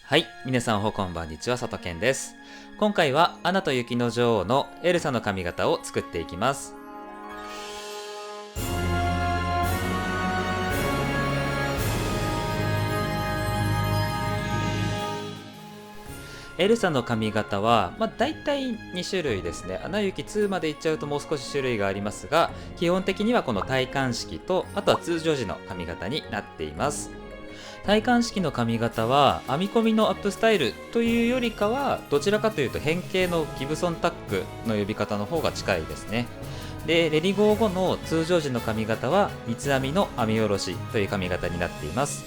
はい、皆さんこんばんにちは、さとけんです。今回はアナと雪の女王のエルサの髪型を作っていきます。エルサの髪型は、大体2種類ですね。アナ雪2までいっちゃうともう少し種類がありますが、基本的にはこの戴冠式と、あとは通常時の髪型になっています。戴冠式の髪型は編み込みのアップスタイルというよりかはどちらかというと変形のギブソンタックの呼び方の方が近いですね。でレディゴー後の通常時の髪型は三つ編みの編み下ろしという髪型になっています。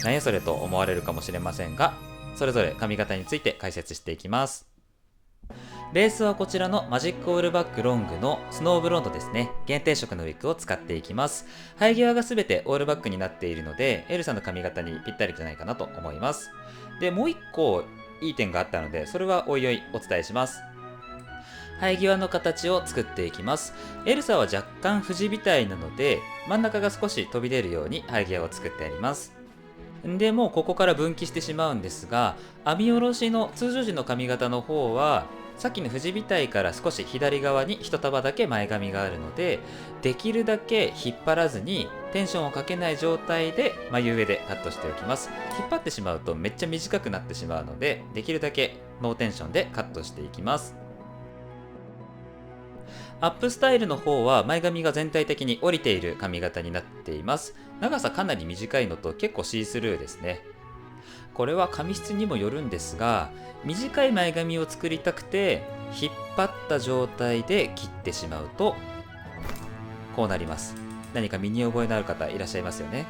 何やそれと思われるかもしれませんが、それぞれ髪型について解説していきます。ベースはこちらのマジックオールバックロングのスノーブロンドですね。限定色のウィッグを使っていきます。生え際がすべてオールバックになっているので、エルサの髪型にぴったりじゃないかなと思います。で、もう一個いい点があったので、それはおいおいお伝えします。生え際の形を作っていきます。エルサは若干富士みたいなので、真ん中が少し飛び出るように生え際を作ってあります。でもうここから分岐してしまうんですが、編み下ろしの通常時の髪型の方はさっきの富士みから少し左側に一束だけ前髪があるので、できるだけ引っ張らずにテンションをかけない状態で眉上でカットしておきます。引っ張ってしまうとめっちゃ短くなってしまうので、できるだけノーテンションでカットしていきます。アップスタイルの方は前髪が全体的に降りている髪型になっています。長さかなり短いのと結構シースルーですね。これは髪質にもよるんですが、短い前髪を作りたくて引っ張った状態で切ってしまうとこうなります。何か身に覚えのある方いらっしゃいますよね。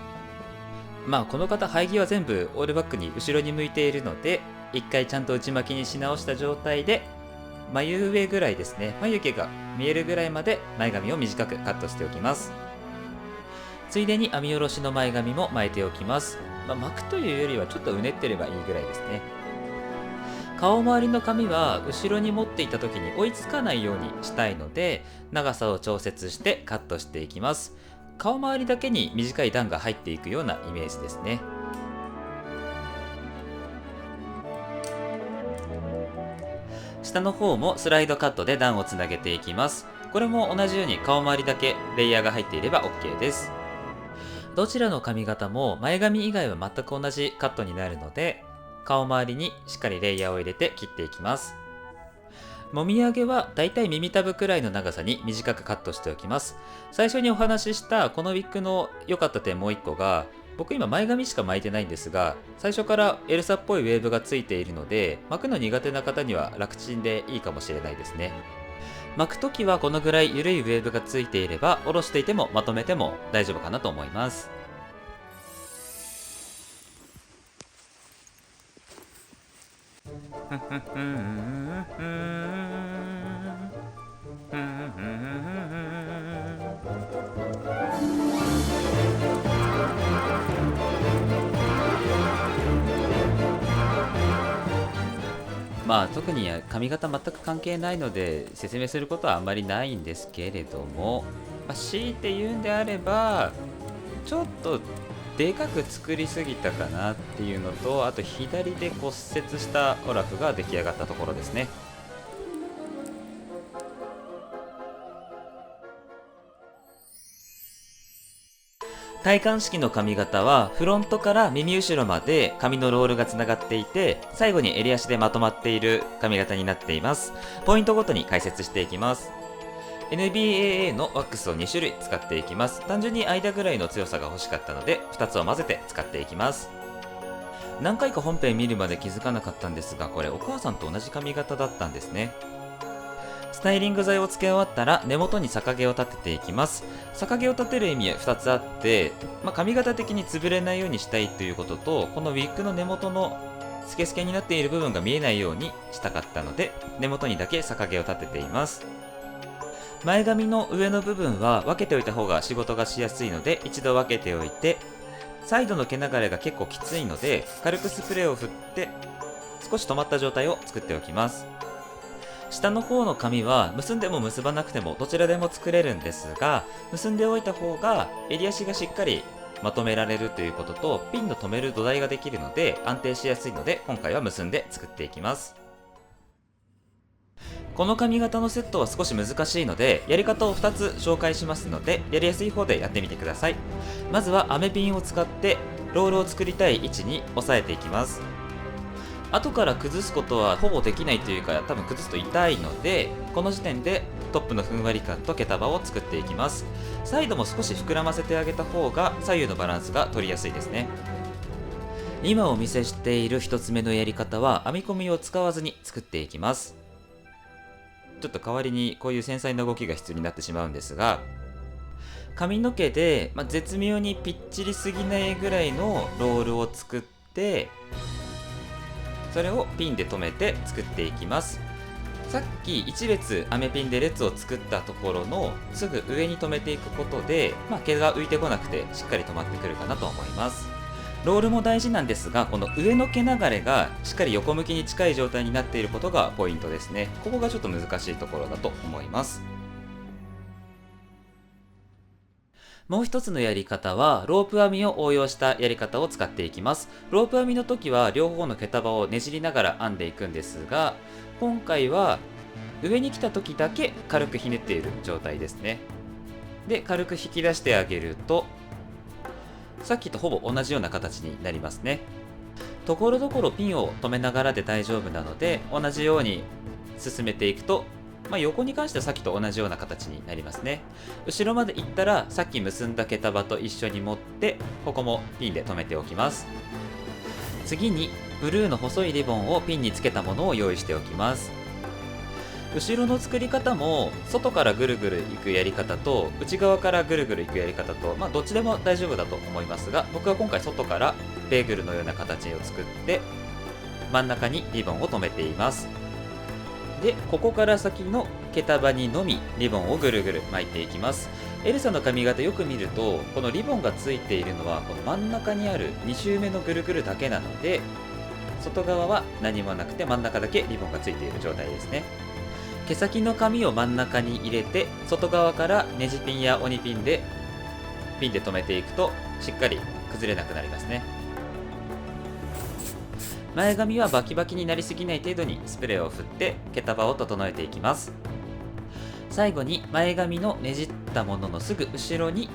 この方生え際全部オールバックに後ろに向いているので、一回ちゃんと内巻きにし直した状態で眉上ぐらいですね、眉毛が見えるぐらいまで前髪を短くカットしておきます。ついでに編み下ろしの前髪も巻いておきます。巻くというよりはちょっとうねってればいいぐらいですね。顔周りの髪は後ろに持っていた時に追いつかないようにしたいので、長さを調節してカットしていきます。顔周りだけに短い段が入っていくようなイメージですね。下の方もスライドカットで段をつなげていきます。これも同じように顔周りだけレイヤーが入っていれば OK です。どちらの髪型も前髪以外は全く同じカットになるので、顔周りにしっかりレイヤーを入れて切っていきます。もみあげはだいたい耳たぶくらいの長さに短くカットしておきます。最初にお話ししたこのウィッグの良かった点もう一個が、僕今前髪しか巻いてないんですが、最初からエルサっぽいウェーブがついているので、巻くの苦手な方には楽ちんでいいかもしれないですね。巻くときはこのぐらい緩いウェーブがついていれば、下ろしていてもまとめても大丈夫かなと思います。特に髪型全く関係ないので説明することはあんまりないんですけれども、強いて言うんであればちょっとでかく作りすぎたかなっていうのと、あと左で骨折したオラフが出来上がったところですね。戴冠式の髪型はフロントから耳後ろまで髪のロールがつながっていて、最後に襟足でまとまっている髪型になっています。ポイントごとに解説していきます。NBAA のワックスを2種類使っていきます。単純に間ぐらいの強さが欲しかったので2つを混ぜて使っていきます。何回か本編見るまで気づかなかったんですが、これお母さんと同じ髪型だったんですね。スタイリング剤をつけ終わったら根元に逆毛を立てていきます。逆毛を立てる意味は2つあって、髪型的に潰れないようにしたいということと、このウィッグの根元のスケスケになっている部分が見えないようにしたかったので、根元にだけ逆毛を立てています。前髪の上の部分は分けておいた方が仕事がしやすいので一度分けておいて、サイドの毛流れが結構きついので軽くスプレーを振って少し止まった状態を作っておきます。下の方の髪は結んでも結ばなくてもどちらでも作れるんですが、結んでおいた方が襟足がしっかりまとめられるということと、ピンの留める土台ができるので安定しやすいので、今回は結んで作っていきます。この髪型のセットは少し難しいので、やり方を2つ紹介しますので、やりやすい方でやってみてください。まずはアメピンを使ってロールを作りたい位置に押さえていきます。後から崩すことはほぼできないというか、多分崩すと痛いので、この時点でトップのふんわり感と毛束を作っていきます。サイドも少し膨らませてあげた方が左右のバランスが取りやすいですね。今お見せしている1つ目のやり方は編み込みを使わずに作っていきます。ちょっと代わりにこういう繊細な動きが必要になってしまうんですが、髪の毛で、絶妙にぴっちりすぎないぐらいのロールを作って、それをピンで留めて作っていきます。さっき1列アメピンで列を作ったところのすぐ上に留めていくことで、毛が浮いてこなくてしっかり止まってくるかなと思います。ロールも大事なんですが、この上の毛流れがしっかり横向きに近い状態になっていることがポイントですね。ここがちょっと難しいところだと思います。もう一つのやり方はロープ編みを応用したやり方を使っていきます。ロープ編みの時は両方の毛束をねじりながら編んでいくんですが、今回は上に来た時だけ軽くひねっている状態ですね。で、軽く引き出してあげると、さっきとほぼ同じような形になりますね。ところどころピンを留めながらで大丈夫なので、同じように進めていくと、横に関してはさっきと同じような形になりますね。後ろまで行ったらさっき結んだ毛束と一緒に持って、ここもピンで留めておきます。次にブルーの細いリボンをピンにつけたものを用意しておきます。後ろの作り方も外からぐるぐるいくやり方と内側からぐるぐるいくやり方と、どっちでも大丈夫だと思いますが、僕は今回外からベーグルのような形を作って真ん中にリボンを留めています。で、ここから先の毛束にのみリボンをぐるぐる巻いていきます。エルサの髪型よく見ると、このリボンがついているのはこの真ん中にある2周目のぐるぐるだけなので、外側は何もなくて真ん中だけリボンがついている状態ですね。毛先の紙を真ん中に入れて、外側からネジピンや鬼ピンで留めていくとしっかり崩れなくなりますね。前髪はバキバキになりすぎない程度にスプレーを振って毛束を整えていきます。最後に前髪のねじったもののすぐ後ろに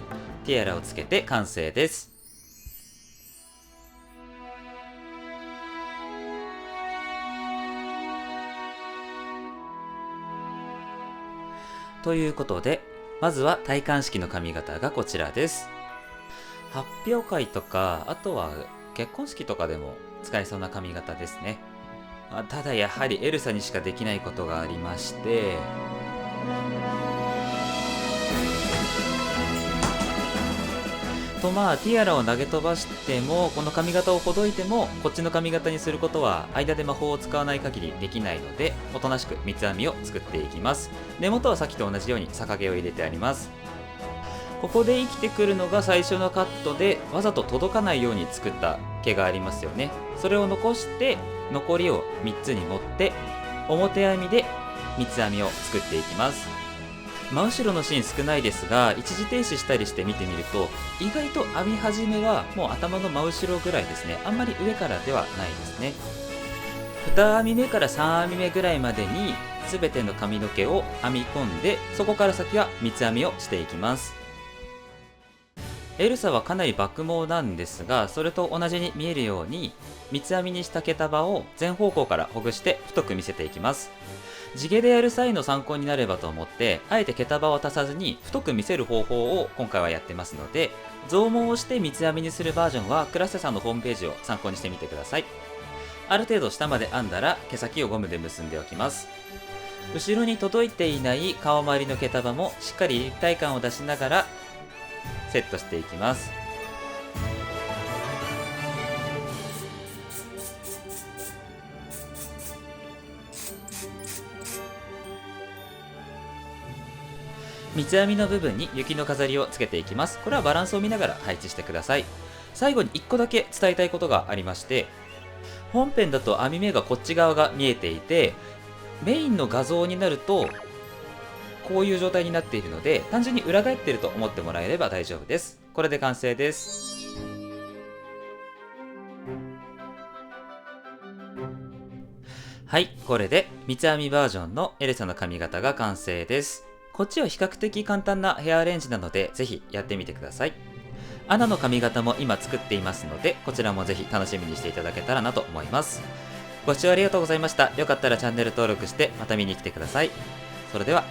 ティアラをつけて完成です。ということで、まずは戴冠式の髪型がこちらです。発表会とか、あとは結婚式とかでも使えそうな髪型ですね。ただやはりエルサにしかできないことがありまして、ティアラを投げ飛ばしても、この髪型をほどいてもこっちの髪型にすることは間で魔法を使わない限りできないので、おとなしく三つ編みを作っていきます。根元はさっきと同じように逆毛を入れてあります。ここで生きてくるのが最初のカットで、わざと届かないように作った毛がありますよね。それを残して残りを3つに持って表編みで三つ編みを作っていきます。真後ろのシーン少ないですが、一時停止したりして見てみると、意外と編み始めはもう頭の真後ろぐらいですね。あんまり上からではないですね。2編み目から3編み目ぐらいまでに全ての髪の毛を編み込んで、そこから先は三つ編みをしていきます。エルサはかなり抜毛なんですが、それと同じに見えるように三つ編みにした毛束を全方向からほぐして太く見せていきます。地毛でやる際の参考になればと思って、あえて毛束を足さずに太く見せる方法を今回はやってますので、増毛をして三つ編みにするバージョンはクラッセさんのホームページを参考にしてみてください。ある程度下まで編んだら毛先をゴムで結んでおきます。後ろに届いていない顔周りの毛束もしっかり立体感を出しながらセットしていきます。三つ編みの部分に雪の飾りをつけていきます。これはバランスを見ながら配置してください。最後に1個だけ伝えたいことがありまして、本編だと編み目がこっち側が見えていて、メインの画像になるとこういう状態になっているので、単純に裏返っていると思ってもらえれば大丈夫です。これで完成です。はい、これで三つ編みバージョンのエルサの髪型が完成です。こっちは比較的簡単なヘアアレンジなので、ぜひやってみてください。アナの髪型も今作っていますので、こちらもぜひ楽しみにしていただけたらなと思います。ご視聴ありがとうございました。よかったらチャンネル登録してまた見に来てください。それでは。